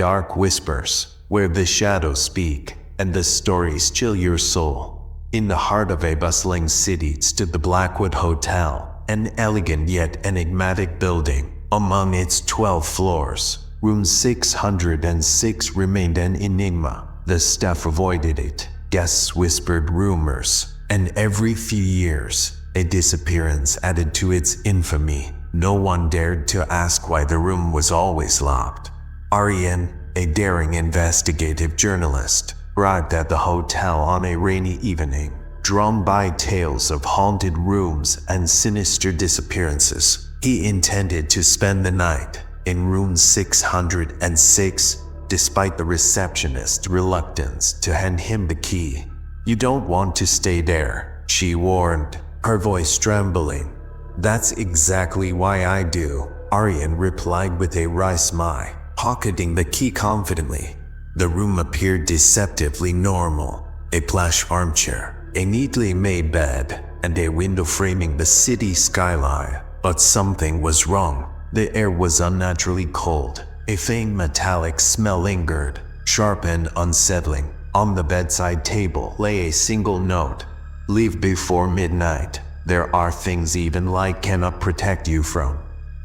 dark whispers, where the shadows speak, and the stories chill your soul. In the heart of a bustling city stood the Blackwood Hotel, an elegant yet enigmatic building. Among its 12 floors, room 606 remained an enigma. The staff avoided it, guests whispered rumors, and every few years, a disappearance added to its infamy. No one dared to ask why the room was always locked. Ariane, a daring investigative journalist, arrived at the hotel on a rainy evening, drawn by tales of haunted rooms and sinister disappearances. He intended to spend the night in room 606, despite the receptionist's reluctance to hand him the key. "You don't want to stay there," she warned, her voice trembling. "That's exactly why I do," Ariane replied with a wry smile, pocketing the key confidently. The room appeared deceptively normal. A plush armchair, a neatly made bed, and a window framing the city skyline. But something was wrong. The air was unnaturally cold. A faint metallic smell lingered, sharp and unsettling. On the bedside table lay a single note. "Leave before midnight. There are things even light cannot protect you from."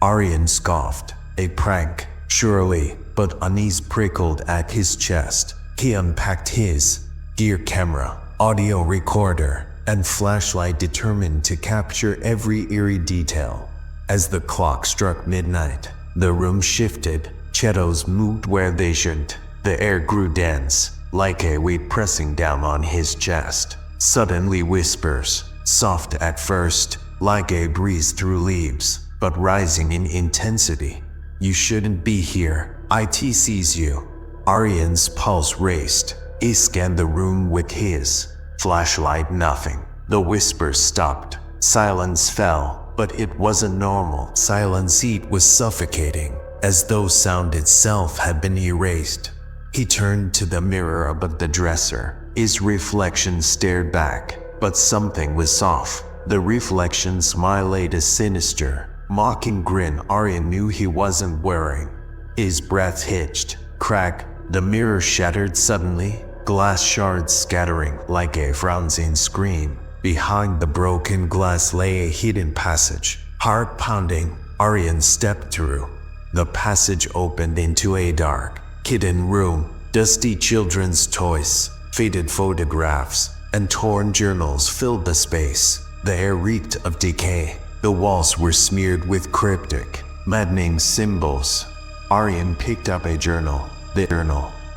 Ariane scoffed. A prank, surely, but unease prickled at his chest. He unpacked his gear camera, audio recorder, and flashlight, determined to capture every eerie detail. As the clock struck midnight, the room shifted. Shadows moved where they shouldn't. The air grew dense, like a weight pressing down on his chest. Suddenly whispers, soft at first, like a breeze through leaves, but rising in intensity. "You shouldn't be here. It sees you." Ariane's pulse raced. He scanned the room with his flashlight. Nothing. The whispers stopped. Silence fell, but it wasn't normal silence. It was suffocating, as though sound itself had been erased. He turned to the mirror above the dresser. His reflection stared back, but something was off. The reflection smiled a sinister, mocking grin Ariane knew he wasn't wearing. His breath hitched. Crack. The mirror shattered suddenly, glass shards scattering like a frenzied scream. Behind the broken glass lay a hidden passage. Heart pounding, Ariane stepped through. The passage opened into a dark, hidden room. Dusty children's toys, faded photographs, and torn journals filled the space. The air reeked of decay. The walls were smeared with cryptic, maddening symbols. Ariane picked up a journal.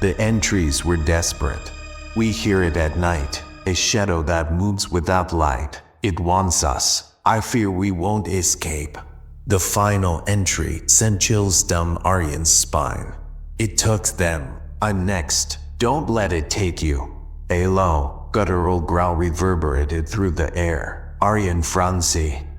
The entries were desperate. "We hear it at night, a shadow that moves without light. It wants us. I fear we won't escape." The final entry sent chills down Ariane's spine. "It took them. I'm next. Don't let it take you." A low, guttural growl reverberated through the air. Ariane frowned.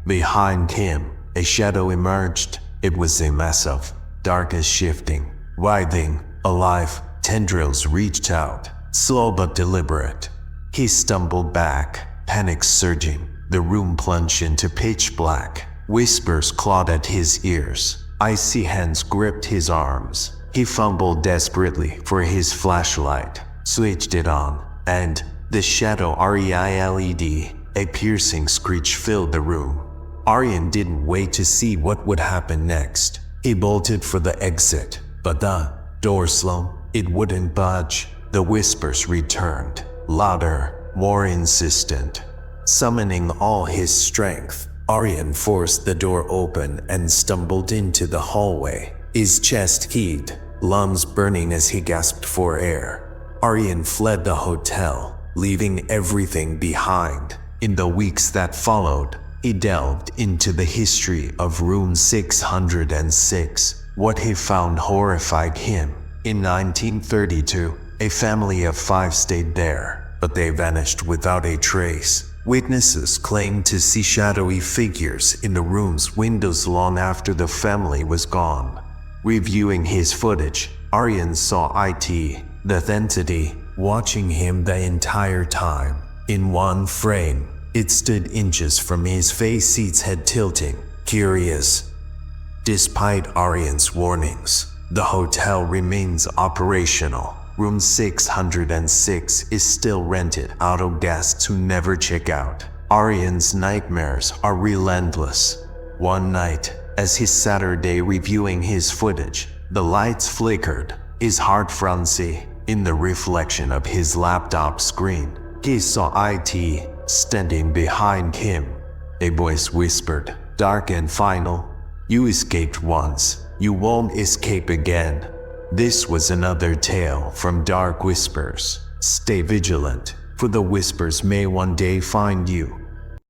Behind him, a shadow emerged. It was a massive, dark as shifting, writhing, alive. Tendrils reached out, slow but deliberate. He stumbled back, panic surging. The room plunged into pitch black. Whispers clawed at his ears. Icy hands gripped his arms. He fumbled desperately for his flashlight, switched it on, and the shadow REILED, a piercing screech filled the room. Ariane didn't wait to see what would happen next. He bolted for the exit, but the door slammed. It wouldn't budge. The whispers returned, louder, more insistent. Summoning all his strength, Ariane forced the door open and stumbled into the hallway. His chest heaved, lungs burning as he gasped for air. Ariane fled the hotel, leaving everything behind. In the weeks that followed, he delved into the history of room 606. What he found horrified him. In 1932, a family of 5 stayed there, but they vanished without a trace. Witnesses claimed to see shadowy figures in the room's windows long after the family was gone. Reviewing his footage, Ariane saw the entity, watching him the entire time. In one frame, it stood inches from his face, its head tilting, curious. Despite Ariane's warnings, The hotel remains operational. Room 606 is still rented out to guests who never check out. Arian's nightmares are relentless. One night, as he sat Saturday reviewing his footage, the lights flickered, his heart frenzy. In the reflection of his laptop screen, he saw IT standing behind him. A voice whispered, dark and final, "You escaped once, you won't escape again." This was another tale from Dark Whispers. Stay vigilant, for the whispers may one day find you.